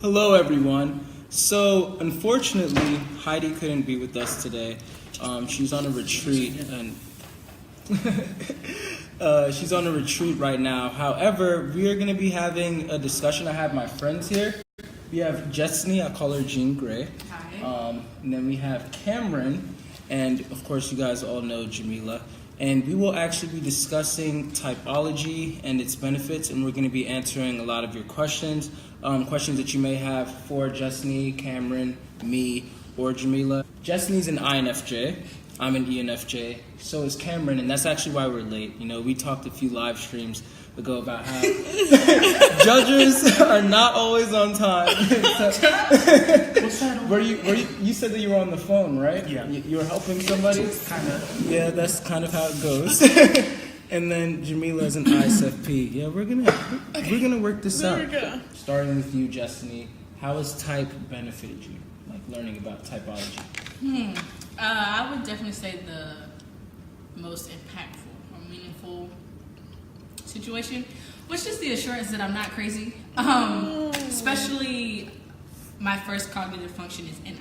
Hello, everyone. So, unfortunately, Heidi couldn't be with us today. She's on a retreat, and she's on a retreat right now. However, we are going to be having a discussion. I have my friends here. We have Jessney, I call her Jean Grey. Hi. And then we have Cameron, and of course, you guys all know Jamila. And we will actually be discussing typology and its benefits, and we're going to be answering a lot of your questions, questions that you may have for Jessney, Cameron, me, or Jamila. Jessney's an INFJ. I'm an ENFJ. So is Cameron, and that's actually why we're late. You know, we talked a few live streams ago about how judges are not always on time. What's that? You said that you were on the phone, right? Yeah. You were helping somebody? Kind of. Yeah, that's kind of how it goes. And then Jamila's an ISFP. Yeah, we're gonna work this out. There we go. Starting with you, Jessney. How has type benefited you? Like learning about typology. I would definitely say the most impactful or meaningful situation, which is the assurance that I'm not crazy. Especially my first cognitive function is NI.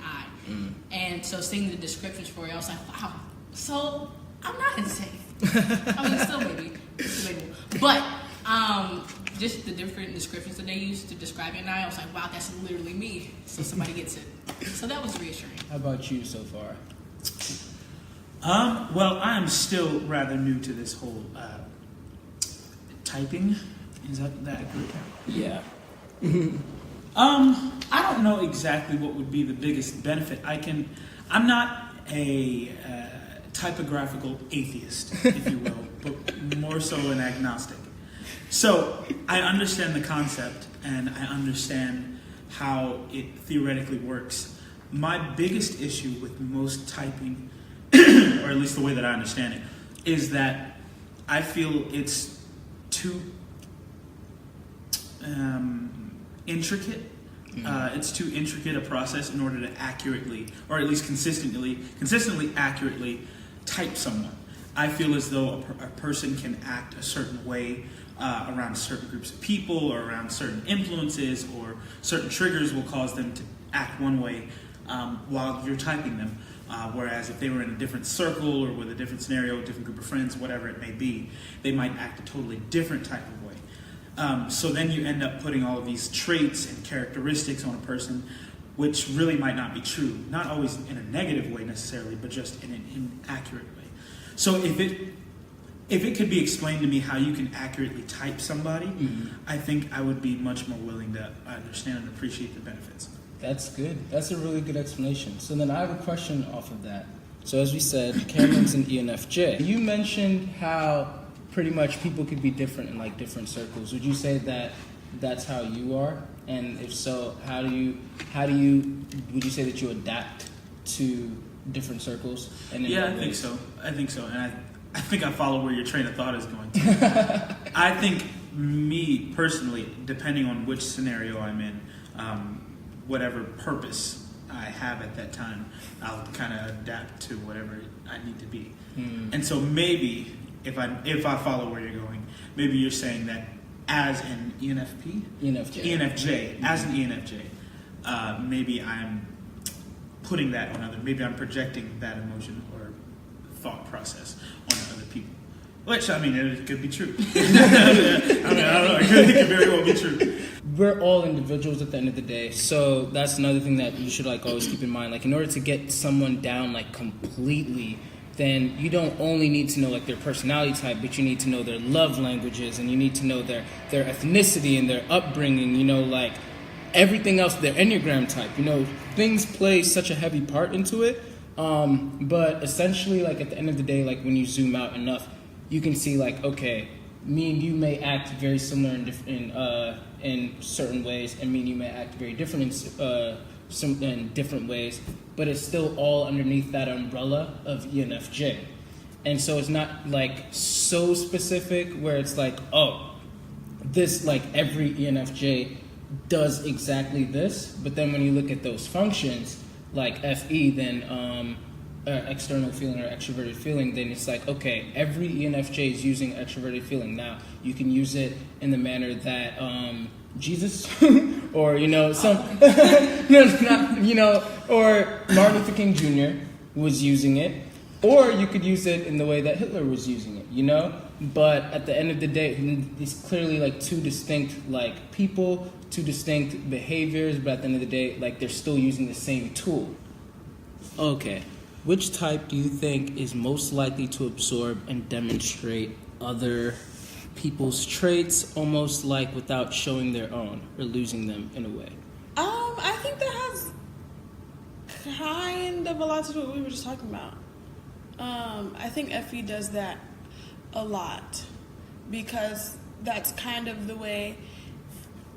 And so seeing the descriptions for it, I was like, wow, so I'm not insane. I mean, still maybe. But just the different descriptions that they use to describe NI, I was like, wow, that's literally me. So somebody gets it. So that was reassuring. How about you so far? Well, I am still rather new to this whole typing. Is that accurate? Yeah. I don't know exactly what would be the biggest benefit. I'm not a typographical atheist, if you will, but more so an agnostic. So I understand the concept and I understand how it theoretically works. My biggest issue with most typing, or at least the way that I understand it, is that I feel it's too intricate. It's too intricate a process in order to accurately, or at least consistently accurately type someone. I feel as though a person can act a certain way around certain groups of people, or around certain influences, or certain triggers will cause them to act one way while you're typing them. Whereas if they were in a different circle, or with a different scenario, a different group of friends, whatever it may be, they might act a totally different type of way. So then you end up putting all of these traits and characteristics on a person, which really might not be true. Not always in a negative way necessarily, but just in an inaccurate way. So if it could be explained to me how you can accurately type somebody, I think I would be much more willing to understand and appreciate the benefits. That's good. That's a really good explanation. So then I have a question off of that. So as we said, Cameron's an ENFJ. You mentioned how pretty much people could be different in like different circles. Would you say that that's how you are? And if so, would you say that you adapt to different circles? And Yeah, I think so. And I think I follow where your train of thought is going to. I think me personally, depending on which scenario I'm in, whatever purpose I have at that time, I'll kind of adapt to whatever I need to be. And so maybe if I follow where you're going, maybe you're saying that as an ENFJ, as an ENFJ, maybe I'm putting that on other. Maybe I'm projecting that emotion or thought process on other people. Which, I mean, it could be true. I don't know. It could very well be true. We're all individuals at the end of the day, so that's another thing that you should like always keep in mind. Like in order to get someone down like completely, then you don't only need to know like their personality type, but you need to know their love languages, and you need to know their ethnicity and their upbringing. You know, like everything else, their Enneagram type. You know, things play such a heavy part into it. But essentially, like at the end of the day, like when you zoom out enough, you can see like, okay, me and you may act very similar in certain ways, and me and you may act very different in different ways, but it's still all underneath that umbrella of ENFJ. And so it's not like so specific where it's like, oh, this like every ENFJ does exactly this, but then when you look at those functions like FE, then external feeling or extroverted feeling, then it's like, okay, every ENFJ is using extroverted feeling. Now, you can use it in the manner that Jesus, or some, no, not, or Martin Luther King Jr. was using it, or you could use it in the way that Hitler was using it, But at the end of the day, it's clearly like two distinct like people, two distinct behaviors. But at the end of the day, like they're still using the same tool. Okay, which type do you think is most likely to absorb and demonstrate other people's traits, almost like without showing their own or losing them in a way? I think that has kind of a lot to do with what we were just talking about. I think FE does that a lot because that's kind of the way,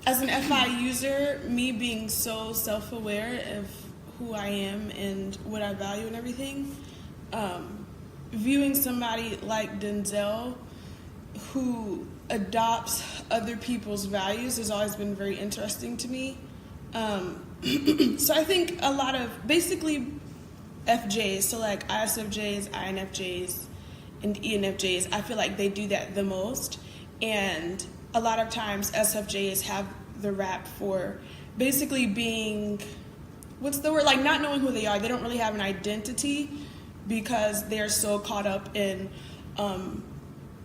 as an FI user, me being so self-aware of who I am and what I value and everything, viewing somebody like Denzel who adopts other people's values has always been very interesting to me. So I think a lot of basically FJs, so like ISFJs, INFJs, and ENFJs, I feel like they do that the most. And a lot of times SFJs have the rap for basically being, what's the word, like not knowing who they are. They don't really have an identity because they're so caught up in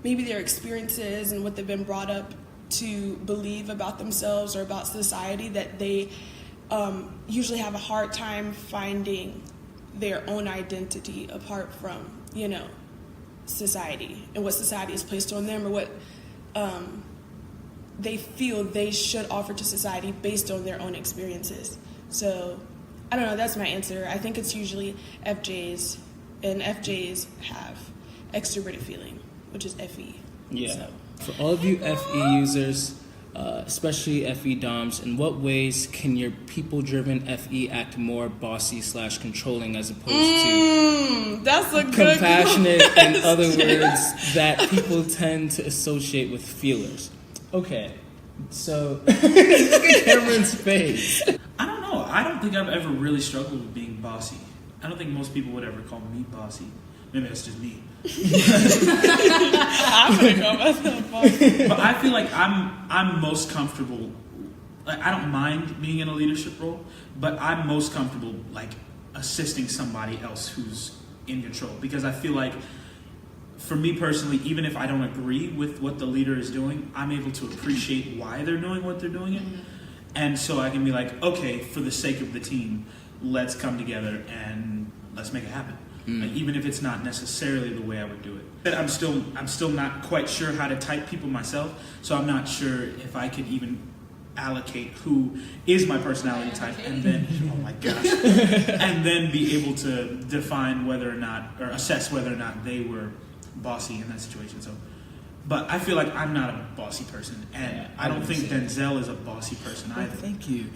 maybe their experiences and what they've been brought up to believe about themselves or about society that they usually have a hard time finding their own identity apart from, society and what society has placed on them or what they feel they should offer to society based on their own experiences. So, I don't know, that's my answer. I think it's usually FJs, and FJs have extroverted feeling, which is FE. Yeah. So. For all of you FE users, especially FE DOMs, in what ways can your people-driven FE act more bossy/controlling as opposed to that's a good compassionate, in question. other words, that people tend to associate with feelers? Okay, so look at Cameron's face. I don't know. I don't think I've ever really struggled with being bossy. I don't think most people would ever call me bossy. Maybe that's just me. I'm gonna call myself bossy. But I feel like I'm most comfortable. Like I don't mind being in a leadership role, but I'm most comfortable like assisting somebody else who's in control because I feel like, for me personally, even if I don't agree with what the leader is doing, I'm able to appreciate why they're doing what they're doing it, and so I can be like, okay, for the sake of the team, let's come together and let's make it happen. Like, even if it's not necessarily the way I would do it. But I'm still not quite sure how to type people myself, so I'm not sure if I could even allocate who is my personality type and then, oh my gosh, and then be able to define whether or not, or assess whether or not they were bossy in that situation. So, but I feel like I'm not a bossy person, and I don't think Denzel is a bossy person either. Thank you.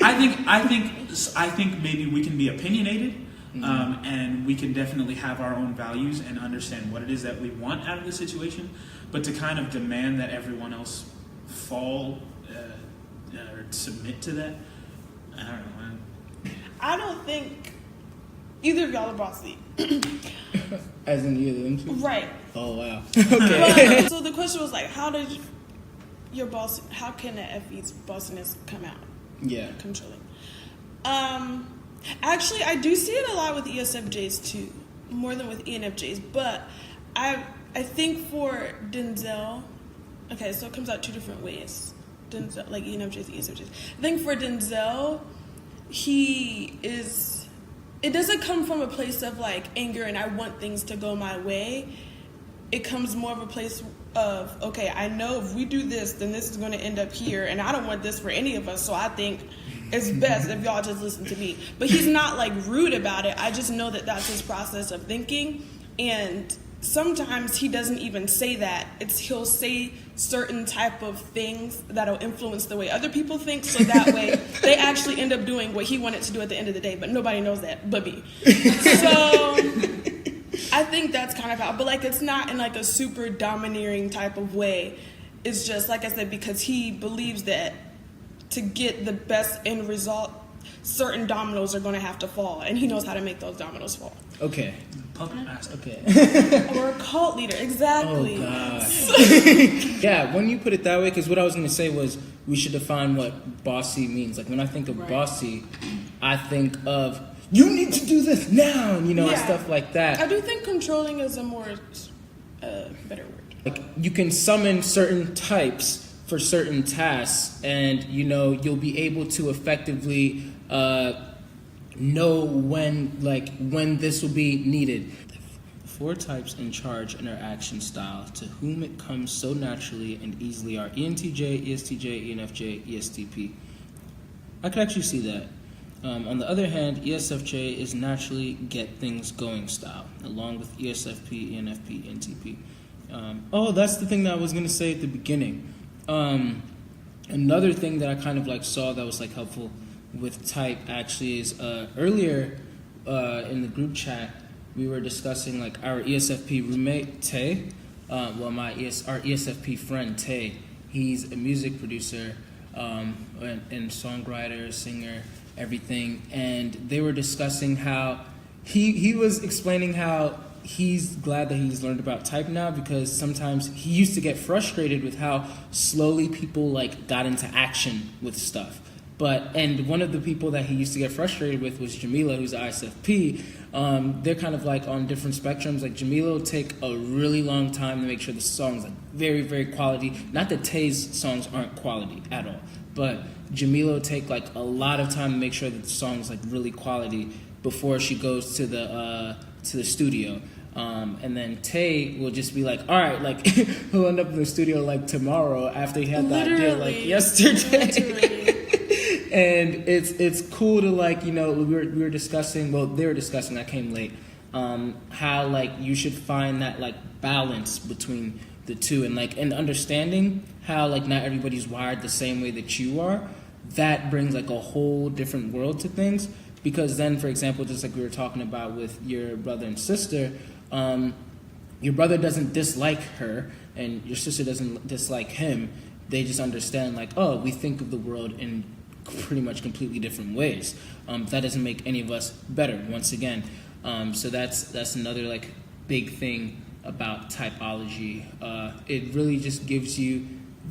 I think maybe we can be opinionated. And we can definitely have our own values and understand what it is that we want out of the situation, but to kind of demand that everyone else fall or submit to that, I don't know, man. I don't think either of y'all are bossy. As in either of them two? Right. Oh, wow. Okay. So the question was like, how can the FE's bossiness come out? Yeah. Controlling. Actually, I do see it a lot with ESFJs too, more than with ENFJs. But I think for Denzel, okay, so it comes out two different ways. Denzel, like ENFJs, ESFJs. I think for Denzel, it doesn't come from a place of like anger and I want things to go my way. It comes more of a place of, okay, I know if we do this, then this is going to end up here, and I don't want this for any of us, so I think it's best if y'all just listen to me. But he's not like rude about it. I just know that that's his process of thinking, and sometimes he doesn't even say that. He'll say certain type of things that'll influence the way other people think, so that way they actually end up doing what he wanted to do at the end of the day, but nobody knows that but me. So I think that's kind of how, but like it's not in like a super domineering type of way. It's just, like I said, because he believes that to get the best end result, certain dominoes are going to have to fall, and he knows how to make those dominoes fall. Okay. Puppet master. Okay. Or a cult leader, exactly. Oh God. Yeah, when you put it that way, because what I was going to say was we should define what bossy means. Like when I think of Right. bossy, I think of you need to do this now, and and Yeah. stuff like that. I do think controlling is a more better word. Like you can summon certain types for certain tasks, and you'll be able to effectively know when this will be needed. 4 types in charge in our action style, to whom it comes so naturally and easily, are ENTJ, ESTJ, ENFJ, ESTP. I could actually see that. On the other hand, ESFJ is naturally get things going style, along with ESFP, ENFP, NTP. That's the thing that I was going to say at the beginning. Another thing that I kind of saw that was helpful with type actually is earlier in the group chat we were discussing our ESFP roommate Tay. Our ESFP friend Tay. He's a music producer and songwriter, singer, everything. And they were discussing how he was explaining how he's glad that he's learned about type now, because sometimes he used to get frustrated with how slowly people got into action with stuff. And one of the people that he used to get frustrated with was Jamila, who's ISFP. They're kind of on different spectrums. Jamila will take a really long time to make sure the song's very, very quality. Not that Tay's songs aren't quality at all, but Jamila will take a lot of time to make sure that the song's really quality before she goes to the studio. And then Tay will just be all right, he'll end up in the studio tomorrow after he had that idea yesterday. Literally. And it's cool to we were discussing, they were discussing, I came late, how you should find that balance between the two, and understanding how not everybody's wired the same way that you are. That brings a whole different world to things, because then, for example, just we were talking about with your brother and sister, your brother doesn't dislike her and your sister doesn't dislike him. They just understand we think of the world in pretty much completely different ways. That doesn't make any of us better, once again. So that's another big thing about typology. It really just gives you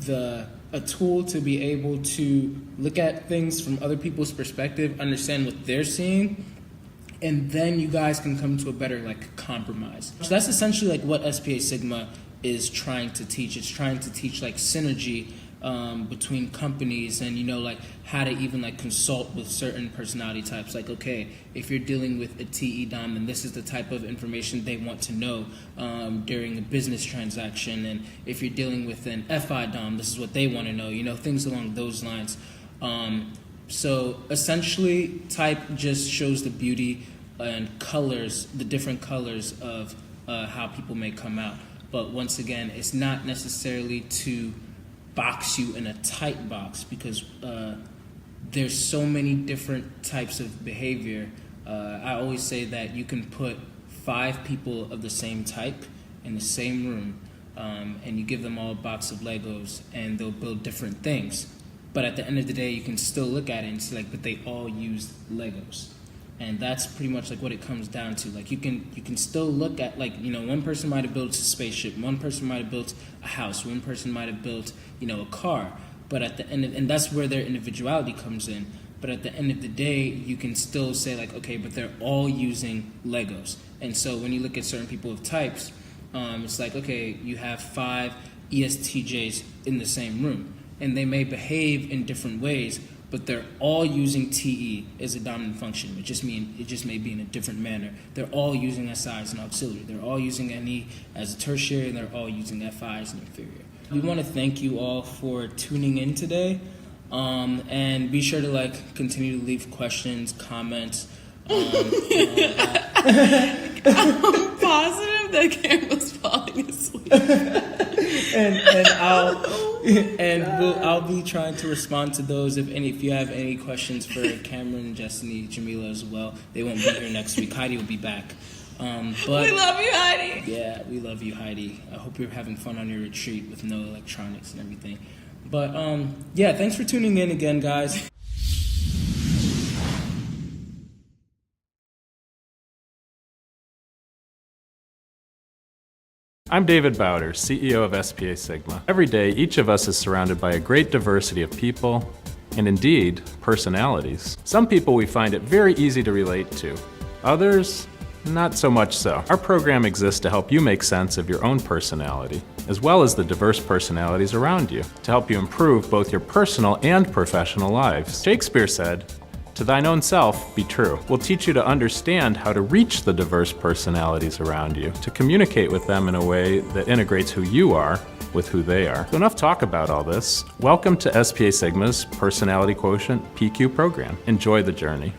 a tool to be able to look at things from other people's perspective, understand what they're seeing, and then you guys can come to a better compromise. So that's essentially what SPASIGMA is trying to teach. It's trying to teach synergy between companies, and how to even consult with certain personality types. Okay, if you're dealing with a TE Dom, then this is the type of information they want to know during a business transaction, and if you're dealing with an FI Dom, this is what they want to know, things along those lines. So essentially, type just shows the beauty and colors, the different colors of how people may come out. But once again, it's not necessarily to box you in a tight box, because there's so many different types of behavior. I always say that you can put 5 people of the same type in the same room, and you give them all a box of Legos, and they'll build different things. But at the end of the day, you can still look at it and see but they all use Legos. And that's pretty much what it comes down to. You can still look at one person might have built a spaceship, one person might have built a house, one person might have built a car. But at the end and that's where their individuality comes in. But at the end of the day, you can still say okay, but they're all using Legos. And so when you look at certain people with types, it's okay, you have 5 ESTJs in the same room, and they may behave in different ways, but they're all using TE as a dominant function. It just may be in a different manner. They're all using SI as an auxiliary. They're all using NE as a tertiary, and they're all using FI as an inferior. We want to thank you all for tuning in today, and be sure to continue to leave questions, comments. I'm positive that Cameron's falling asleep. I'll be trying to respond to those. If you have any questions for Cameron, Destiny, Jamila as well, they won't be here next week. Heidi will be back. But we love you, Heidi. Yeah, we love you, Heidi. I hope you're having fun on your retreat with no electronics and everything. But thanks for tuning in again, guys. I'm David Bowder, CEO of SPASIGMA. Every day, each of us is surrounded by a great diversity of people, and indeed, personalities. Some people we find it very easy to relate to. Others, not so much so. Our program exists to help you make sense of your own personality, as well as the diverse personalities around you, to help you improve both your personal and professional lives. Shakespeare said, "To thine own self be true." We'll teach you to understand how to reach the diverse personalities around you, to communicate with them in a way that integrates who you are with who they are. So enough talk about all this. Welcome to SPASIGMA's Personality Quotient PQ program. Enjoy the journey.